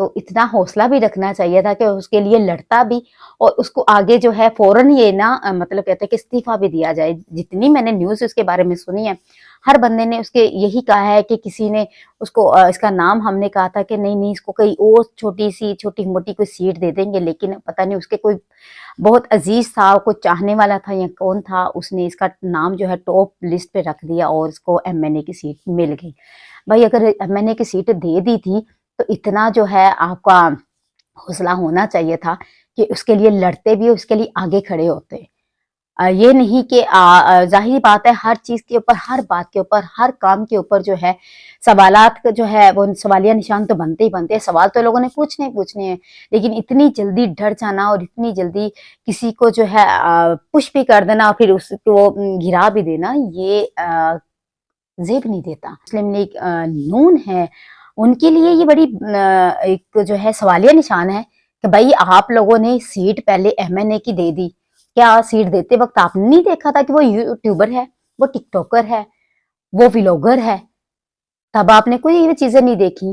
تو اتنا حوصلہ بھی رکھنا چاہیے تھا کہ اس کے لیے لڑتا بھی اور اس کو آگے جو ہے فوراً یہ نا مطلب کہتے ہیں کہ استعفیٰ بھی دیا جائے. جتنی میں نے نیوز اس کے بارے میں سنی ہے ہر بندے نے اس کے یہی کہا ہے کہ کسی نے اس کو اس کا نام ہم نے کہا تھا کہ نہیں اس کو کئی اور چھوٹی موٹی کوئی سیٹ دے دیں گے, لیکن پتہ نہیں اس کے کوئی بہت عزیز تھا, کوئی چاہنے والا تھا یا کون تھا, اس نے اس کا نام جو ہے ٹاپ لسٹ پہ رکھ دیا اور اس کو ایم این اے کی سیٹ مل گئی. بھائی اگر ایم این اے کی سیٹ دے دی تھی تو اتنا جو ہے آپ کا حوصلہ ہونا چاہیے تھا کہ اس کے لیے لڑتے بھی, اس کے لیے آگے کھڑے ہوتے. یہ نہیں کہ ظاہری بات ہے ہر چیز کے اوپر, ہر بات کے اوپر, ہر کام کے اوپر جو ہے سوالات جو ہے وہ سوالیہ نشان تو بنتے ہی بنتے ہیں. سوال تو لوگوں نے پوچھنے ہیں, لیکن اتنی جلدی ڈر جانا اور اتنی جلدی کسی کو جو ہے پش بھی کر دینا اور پھر اس کو گرا بھی دینا, یہ زیب نہیں دیتا. مسلم لیگ نون ہے ان کے لیے یہ بڑی ایک جو ہے سوالیہ نشان ہے کہ بھائی آپ لوگوں نے سیٹ پہلے ایم این اے کی دے دی. کیا سیٹ دیتے وقت آپ نے نہیں دیکھا تھا کہ وہ یوٹیوبر ہے, وہ ٹک ٹاکر ہے, وہ ولاگر ہے؟ تب آپ نے کوئی یہ چیزیں نہیں دیکھی.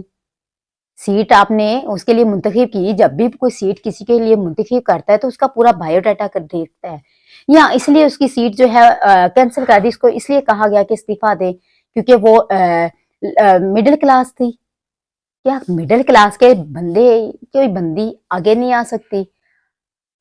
سیٹ آپ نے اس کے لیے منتخب کی, جب بھی کوئی سیٹ کسی کے لیے منتخب کرتا ہے تو اس کا پورا بایو ڈاٹا کر دیکھتا ہے. یا اس لیے اس کی سیٹ جو ہے کینسل کر دی, اس کو اس لیے کہا گیا کہ استعفیٰ دے کیونکہ وہ مڈل کلاس تھی. کیا مڈل کلاس کے بندے کوئی بندی آگے نہیں آ سکتی؟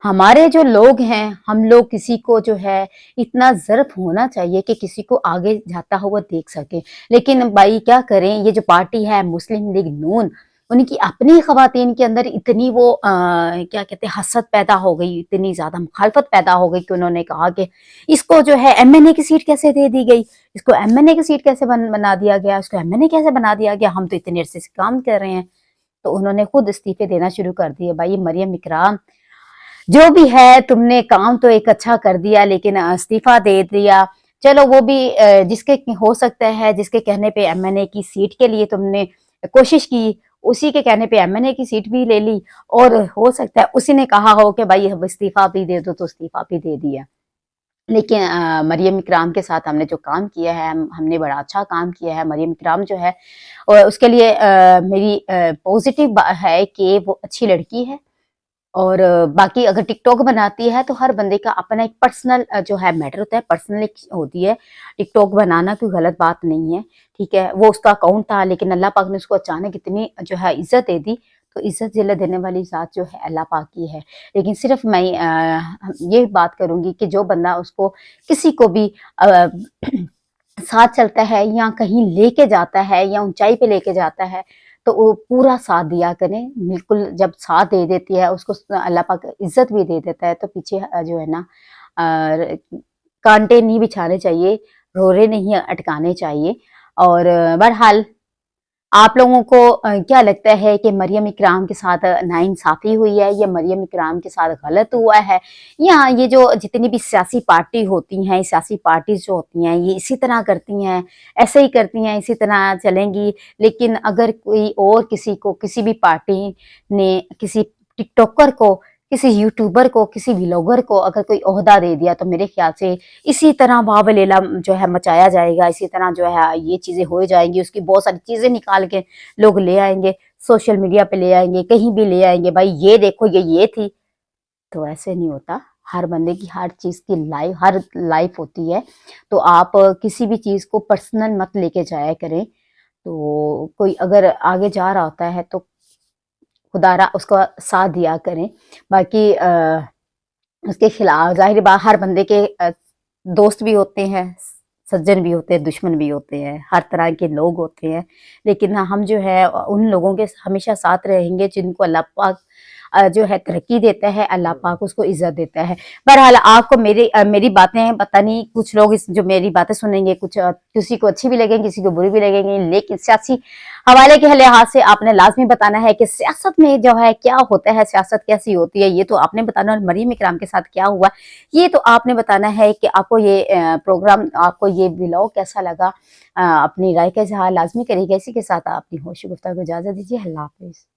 ہمارے جو لوگ ہیں ہم لوگ کسی کو جو ہے اتنا ظرف ہونا چاہیے کہ کسی کو آگے جاتا ہوا دیکھ سکے. لیکن بھائی کیا کریں, یہ جو پارٹی ہے مسلم لیگ نون, ان کی اپنی خواتین کے اندر اتنی وہ کیا کہتے ہیں حسد پیدا ہو گئی, اتنی زیادہ مخالفت پیدا ہو گئی کہ انہوں نے کہا کہ اس کو جو ہے ایم این اے کی سیٹ کیسے دے دی گئی, اس کو ایم این اے کی سیٹ کیسے بنا دیا گیا, اس کو ایم این اے کیسے بنا دیا گیا, ہم تو اتنے عرصے سے کام کر رہے ہیں. تو انہوں نے خود استعفے دینا شروع کر دیے. بھائی مریم اکرام جو بھی ہے تم نے کام تو ایک اچھا کر دیا لیکن استعفیٰ دے دیا, چلو وہ بھی جس کے ہو سکتا ہے, جس کے کہنے پہ ایم این اے کی سیٹ کے لیے تم نے کوشش کی, اسی کے کہنے پہ ایم این اے کی سیٹ بھی لے لی, اور ہو سکتا ہے اسی نے کہا ہو کہ بھائی استعفیٰ بھی دے دو تو استعفیٰ بھی دے دیا. لیکن مریم اکرام کے ساتھ ہم نے جو کام کیا ہے ہم نے بڑا اچھا کام کیا ہے. مریم اکرام جو ہے اور اس کے لیے میری پوزیٹیو ہے کہ وہ اچھی لڑکی ہے, اور باقی اگر ٹک ٹاک بناتی ہے تو ہر بندے کا اپنا ایک پرسنل جو ہے میٹر ہوتا ہے, پرسنل ہوتی ہے. ٹک ٹاک بنانا کوئی غلط بات نہیں ہے, ٹھیک ہے, وہ اس کا اکاؤنٹ تھا لیکن اللہ پاک نے اس کو اچانک اتنی جو ہے عزت دے دی, تو عزت ذلہ دینے والی ذات جو ہے اللہ پاک کی ہے. لیکن صرف میں یہ بات کروں گی کہ جو بندہ اس کو کسی کو بھی ساتھ چلتا ہے یا کہیں لے کے جاتا ہے یا اونچائی پہ لے کے جاتا ہے تو وہ پورا ساتھ دیا کریں. بالکل جب ساتھ دے دیتی ہے اس کو اللہ پاک عزت بھی دے دیتا ہے, تو پیچھے جو ہے نا کانٹے نہیں بچھانے چاہیے, روڑے نہیں اٹکانے چاہیے. اور بہرحال آپ لوگوں کو کیا لگتا ہے کہ مریم اکرام کے ساتھ ناانصافی ہوئی ہے یا مریم اکرام کے ساتھ غلط ہوا ہے, یا یہ جو جتنی بھی سیاسی پارٹی ہوتی ہیں, سیاسی پارٹیز جو ہوتی ہیں یہ اسی طرح کرتی ہیں, ایسے ہی کرتی ہیں, اسی طرح چلیں گی؟ لیکن اگر کوئی اور کسی کو, کسی بھی پارٹی نے کسی ٹک ٹاکر کو, کسی یوٹیوبر کو, کسی ولاگر کو اگر کوئی عہدہ دے دیا تو میرے خیال سے اسی طرح واو لیلا جو ہے مچایا جائے گا, اسی طرح جو ہے یہ چیزیں ہو جائیں گی. اس کی بہت ساری چیزیں نکال کے لوگ لے آئیں گے, سوشل میڈیا پہ لے آئیں گے, کہیں بھی لے آئیں گے, بھائی یہ دیکھو یہ تھی. تو ایسے نہیں ہوتا, ہر بندے کی ہر چیز کی ہر لائف ہوتی ہے, تو آپ کسی بھی چیز کو پرسنل مت لے کے جایا کریں. تو کوئی اگر آگے جا رہا ہوتا ہے تو خدا را اس کا ساتھ دیا کریں. باقی اس کے خلاف ظاہر بات ہر بندے کے دوست بھی ہوتے ہیں, سجن بھی ہوتے ہیں, دشمن بھی ہوتے ہیں, ہر طرح کے لوگ ہوتے ہیں, لیکن ہم جو ہے ان لوگوں کے ہمیشہ ساتھ رہیں گے جن کو اللہ پاک جو ہے ترقی دیتا ہے, اللہ پاک اس کو عزت دیتا ہے. بہرحال آپ کو میری باتیں پتہ نہیں, کچھ لوگ جو میری باتیں سنیں گے کچھ کسی کو اچھی بھی لگیں گی, کسی کو بری بھی لگیں گی, لیکن سیاسی حوالے کے لحاظ سے آپ نے لازمی بتانا ہے کہ سیاست میں جو ہے کیا ہوتا ہے, سیاست کیسی ہوتی ہے, یہ تو آپ نے بتانا. اور مریم اکرام کے ساتھ کیا ہوا یہ تو آپ نے بتانا ہے کہ آپ کو یہ پروگرام, آپ کو یہ ولاگ کیسا لگا, اپنی رائے کا اظہار لازمی کرے گا. اسی کے ساتھ اپنی ہوش گفتگو کو اجازت دیجیے. اللہ حافظ.